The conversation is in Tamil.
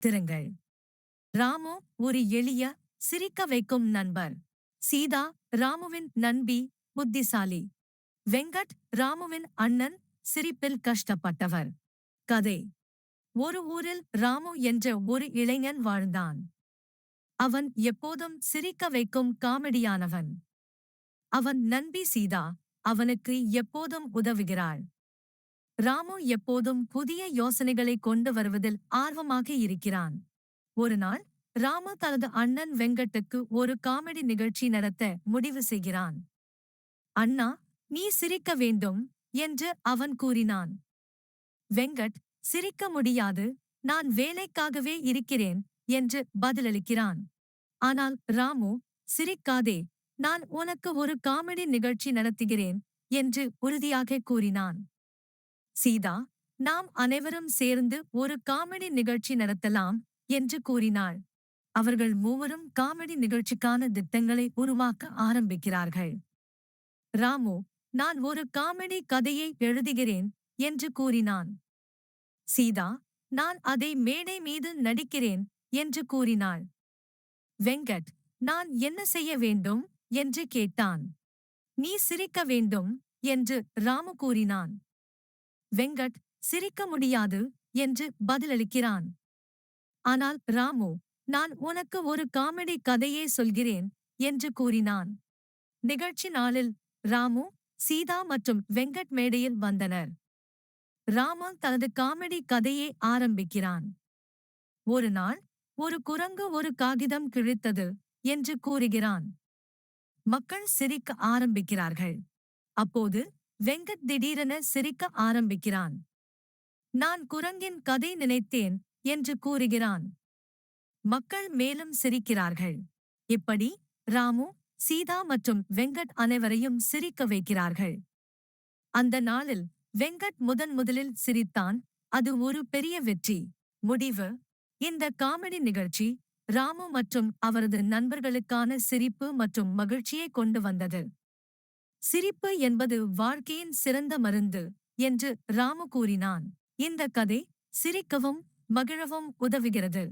திருங்கள். ராமு ஒரு எளிய, சிரிக்க வைக்கும் நண்பர். சீதா ராமுவின் நண்பி, புத்திசாலி. வெங்கட் ராமுவின் அண்ணன், சிரிப்பில் கஷ்டப்பட்டவர். கதை. ஒரு ஊரில் ராமு என்ற ஒரு இளைஞன் வாழ்ந்தான். அவன் எப்போதும் சிரிக்க வைக்கும் காமெடியானவன். அவன் நண்பி சீதா அவனுக்கு எப்போதும் உதவுகிறாள். ராமு எப்போதும் புதிய யோசனைகளை கொண்டு வருவதில் ஆர்வமாக இருக்கிறான். ஒருநாள் ராமு தனது அண்ணன் வெங்கட்டுக்கு ஒரு காமெடி நிகழ்ச்சி நடத்த முடிவு செய்கிறான். அண்ணா, நீ சிரிக்க வேண்டும் என்று அவன் கூறினான். வெங்கட், சிரிக்க முடியாது, நான் வேலைக்காகவே இருக்கிறேன் என்று பதிலளிக்கிறான். ஆனால் ராமு, சிரிக்காதே, நான் உனக்கு ஒரு காமெடி நிகழ்ச்சி நடத்துகிறேன் என்று உறுதியாக கூறினான். சீதா, நாம் அனைவரும் சேர்ந்து ஒரு காமெடி நிகழ்ச்சி நடத்தலாம் என்று கூறினாள். அவர்கள் மூவரும் காமெடி நிகழ்ச்சிக்கான திட்டங்களை உருவாக்க ஆரம்பிக்கிறார்கள். ராமு, நான் ஒரு காமெடி கதையை எழுதுகிறேன் என்று கூறினான். சீதா, நான் அதை மேடை மீது நடிக்கிறேன் என்று கூறினாள். வெங்கட், நான் என்ன செய்ய வேண்டும் என்று கேட்டான். நீ சிரிக்க வேண்டும் என்று ராமு கூறினான். வெங்கட், சிரிக்க முடியாது என்று பதிலளிக்கிறான். ஆனால் ராமு, நான் உனக்கு ஒரு காமெடி கதையே சொல்கிறேன் என்று கூறினான். நிகழ்ச்சி நாளில் ராமு, சீதா மற்றும் வெங்கட் மேடையில் வந்தனர். ராமு தனது காமெடி கதையை ஆரம்பிக்கிறான். ஒரு நாள் ஒரு குரங்கு ஒரு காகிதம் கிழித்தது என்று கூறுகிறான். மக்கள் சிரிக்க ஆரம்பிக்கிறார்கள். அப்போது வெங்கட் திடீரென சிரிக்க ஆரம்பிக்கிறான். நான் குரங்கின் கதை நினைத்தேன் என்று கூறுகிறான். மக்கள் மேலும் சிரிக்கிறார்கள். இப்படி ராமு, சீதா மற்றும் வெங்கட் அனைவரையும் சிரிக்க வைக்கிறார்கள். அந்த நாளில் வெங்கட் முதலில் சிரித்தான். அது ஒரு பெரிய வெற்றி. முடிவு. இந்த காமெடி நிகழ்ச்சி ராமு மற்றும் அவரது நண்பர்களுக்கான சிரிப்பு மற்றும் மகிழ்ச்சியை கொண்டு வந்தது. சிரிப்பு என்பது வாழ்க்கையின் சிறந்த மருந்து என்று ராமு கூறினான். இந்த கதை சிரிக்கவும் மகிழவும் உதவுகிறது.